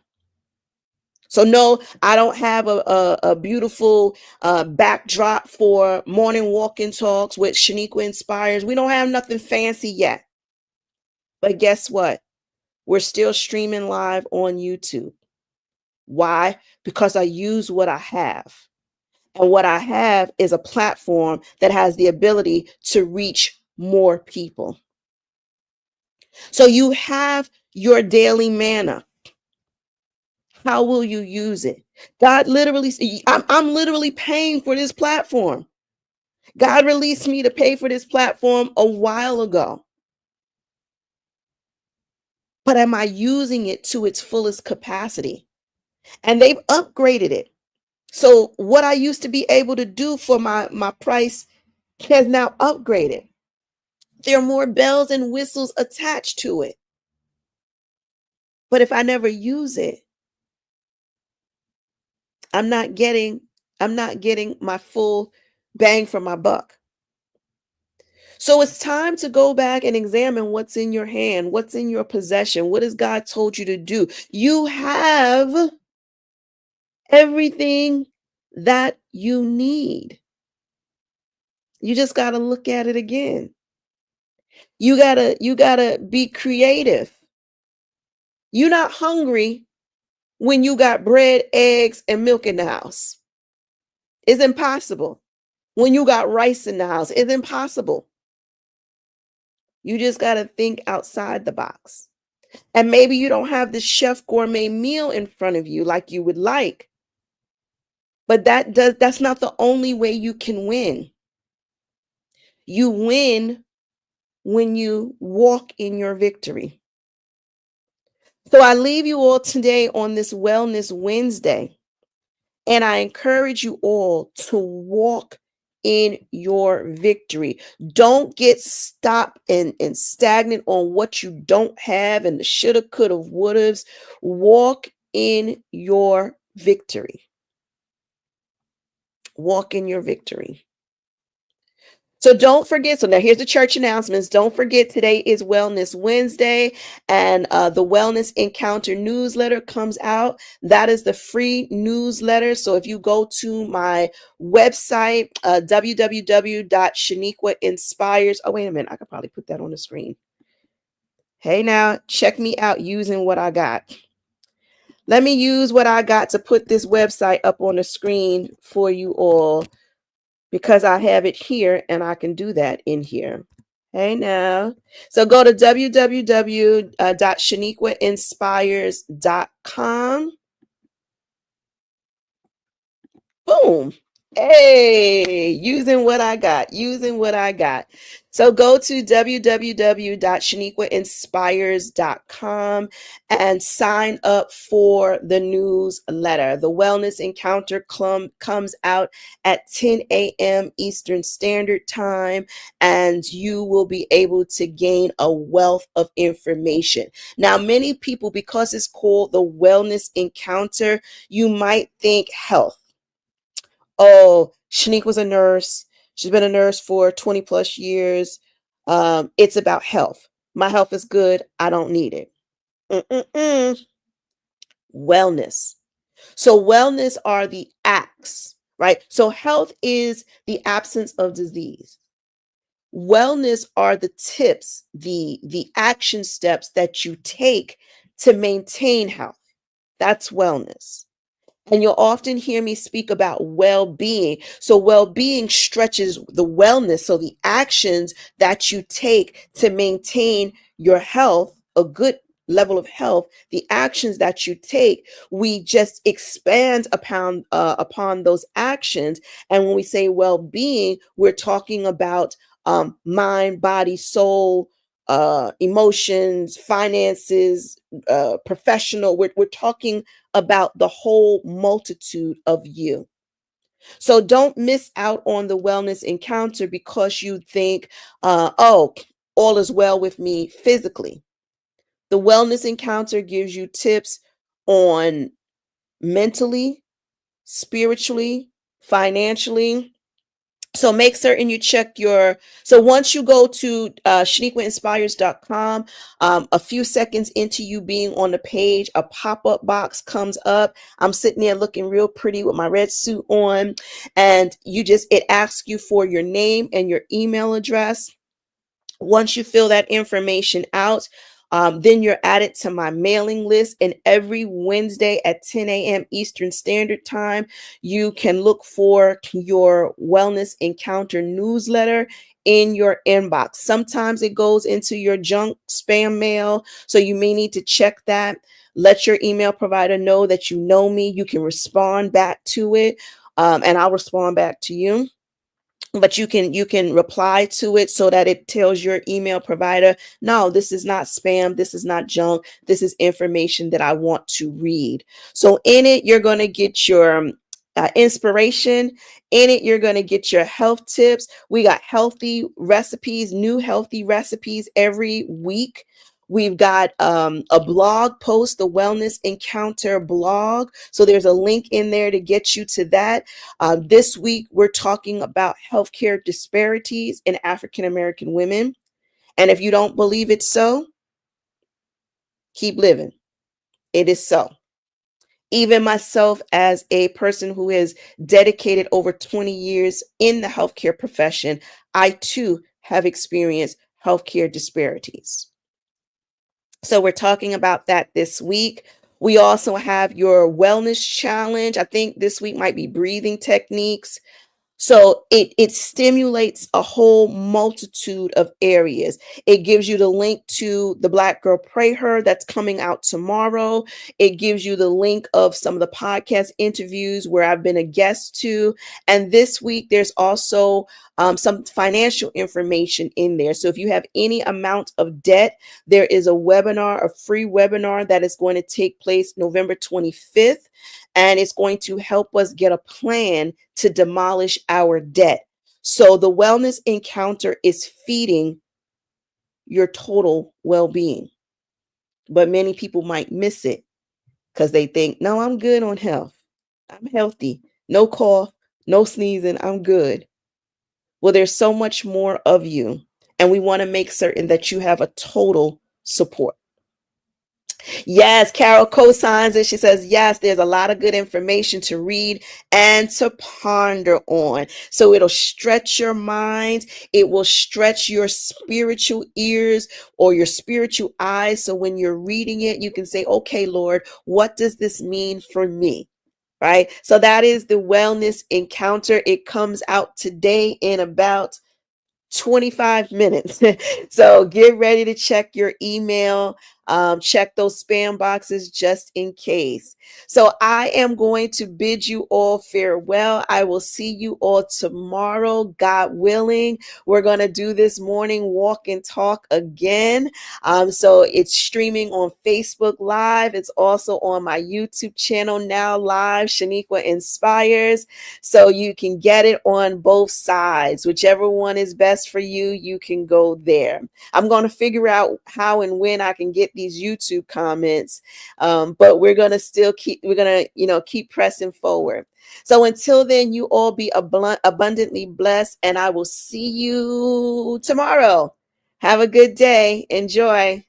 So no, I don't have a beautiful backdrop for morning walking talks with Shaniqua Inspires. We don't have nothing fancy yet. But guess what? We're still streaming live on YouTube. Why? Because I use what I have. And what I have is a platform that has the ability to reach more people. So you have your daily manna. How will you use it? God literally, I'm literally paying for this platform. God released me to pay for this platform a while ago. But am I using it to its fullest capacity? And they've upgraded it. So what I used to be able to do for my price has now upgraded. There are more bells and whistles attached to it. But if I never use it, I'm not getting my full bang for my buck. So it's time to go back and examine what's in your hand, what's in your possession, what has God told you to do. You have everything that you need. You just got to look at it again. You got to be creative. You're not hungry when you got bread, eggs, and milk in the house. It's impossible. When you got rice in the house, it's impossible. You just got to think outside the box. And maybe you don't have the chef gourmet meal in front of you like you would like. But that's not the only way you can win. You win when you walk in your victory. So I leave you all today on this Wellness Wednesday. And I encourage you all to walk in your victory. Don't get stopped and stagnant on what you don't have and the shoulda, coulda, wouldas. Walk in your victory. Walk in your victory. So don't forget. So now here's the church announcements. Don't forget today is Wellness Wednesday, and the Wellness Encounter newsletter comes out. That is the free newsletter. So if you go to my website, www.shaniquainspires. Oh, wait a minute. I could probably put that on the screen. Hey, now check me out using what I got. Let me use what I got to put this website up on the screen for you all, because I have it here and I can do that in here. Hey now. So go to www.shaniquainspires.com. Boom. Hey, using what I got, using what I got. So go to www.shaniquainspires.com and sign up for the newsletter. The Wellness Encounter comes out at 10 a.m. Eastern Standard Time, and you will be able to gain a wealth of information. Now, many people, because it's called the Wellness Encounter, you might think health. Oh, Shanique was a nurse. She's been a nurse for 20 plus years. It's about health. My health is good. I don't need it. Mm-mm-mm. Wellness. So wellness are the acts, right? So health is the absence of disease. Wellness are the tips, the action steps that you take to maintain health. That's wellness. And you'll often hear me speak about well being. So, well being stretches the wellness. So, the actions that you take to maintain your health, a good level of health, the actions that you take, we just expand upon those actions. And when we say well being, we're talking about mind, body, soul, emotions, finances, professional. We're talking about the whole multitude of you. So don't miss out on the wellness encounter because you think, oh, all is well with me physically. The wellness encounter gives you tips on mentally, spiritually, financially. So make certain you check so once you go to shaniquainspires.com, a few seconds into you being on the page, a pop-up box comes up. I'm sitting there looking real pretty with my red suit on, and it asks you for your name and your email address. Once you fill that information out, then you're added to my mailing list. And every Wednesday at 10 a.m. Eastern Standard Time, you can look for your Wellness Encounter newsletter in your inbox. Sometimes it goes into your junk spam mail, so you may need to check that. Let your email provider know that you know me. You can respond back to it, and I'll respond back to you. But you can reply to it so that it tells your email provider, no, this is not spam, this is not junk, this is information that I want to read. So in it, you're going to get your inspiration. In it, you're going to get your health tips. We got healthy recipes, new healthy recipes every week. We've got a blog post, the Wellness Encounter blog. So there's a link in there to get you to that. This week, we're talking about healthcare disparities in African American women. And if you don't believe it's so, keep living. It is so. Even myself, as a person who has dedicated over 20 years in the healthcare profession, I too have experienced healthcare disparities. So we're talking about that this week. We also have your wellness challenge. I think this week might be breathing techniques. So it stimulates a whole multitude of areas. It gives you the link to the Black Girl Pray Her that's coming out tomorrow. It gives you the link of some of the podcast interviews where I've been a guest to. And this week, there's also some financial information in there. So if you have any amount of debt, there is a free webinar that is going to take place November 25th. And it's going to help us get a plan to demolish our debt. So the wellness encounter is feeding your total well-being. But many people might miss it because they think, no, I'm good on health. I'm healthy. No cough, no sneezing. I'm good. Well, there's so much more of you. And we want to make certain that you have a total support. Yes, Carol co-signs it. She says, yes, there's a lot of good information to read and to ponder on. So it'll stretch your mind. It will stretch your spiritual ears or your spiritual eyes. So when you're reading it, you can say, okay, Lord, what does this mean for me? Right? So that is the wellness encounter. It comes out today in about 25 minutes. So get ready to check your email. Check those spam boxes just in case. So I am going to bid you all farewell. I will see you all tomorrow, God willing. We're going to do this morning walk and talk again. So it's streaming on Facebook Live. It's also on my YouTube channel now live, Shaniqua Inspires. So you can get it on both sides. Whichever one is best for you, you can go there. I'm going to figure out how and when I can get these YouTube comments. But we're going to keep pressing forward. So until then, you all be abundantly blessed, and I will see you tomorrow. Have a good day. Enjoy.